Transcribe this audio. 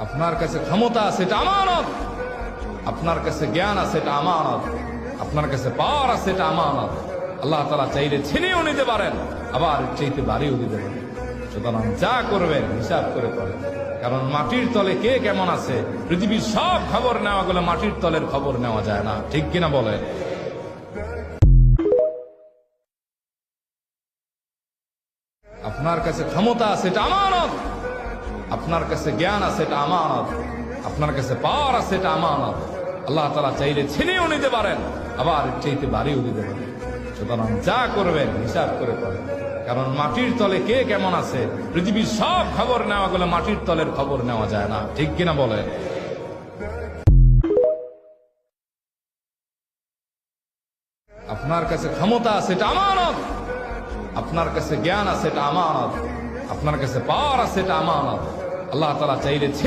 আপনার কাছে ক্ষমতা আছে, এটা আমানত। আপনার কাছে জ্ঞান আছে, এটা আমানত। আপনার কাছে পাওয়ার আছে, এটা আমানত। আল্লাহ তাআলা চাইলে ছিনিয়েও নিতে পারেন, আবার চাইতে বাড়িয়েও দিতে পারেন। সুতরাং যা করবেন হিসাব করে করেন, কারণ মাটির তলে কে কেমন আছে পৃথিবীর সব খবর নেওয়া গেলে মাটির তলের খবর নেওয়া যায় না, ঠিক কিনা বলে? আপনার কাছে ক্ষমতা আছে, এটা আমানত। আপনার কাছে জ্ঞান আছে, এটা আমানত। আপনার কাছে পাওয়ার আছে, এটা আমানত। আল্লাহ তাআলা চাইলে ছিনিয়েও নিতে পারেন, আবার চাইতে বাড়িয়েও দিতে পারেন। সুতরাং যা করবেন হিসাব করে করেন, কারণ মাটির তলে কে কেমন আছে পৃথিবীর সব খবর নেওয়া গেলে মাটির তলের খবর নেওয়া যায় না, ঠিক কিনা বলে? আপনার কাছে ক্ষমতা আছে, এটা আমানত। আপনার কাছে জ্ঞান আছে, এটা আমানত। আপনার কাছে পাওয়ার আছে, এটা আমানত। আল্লাহ তাআলা চাইলে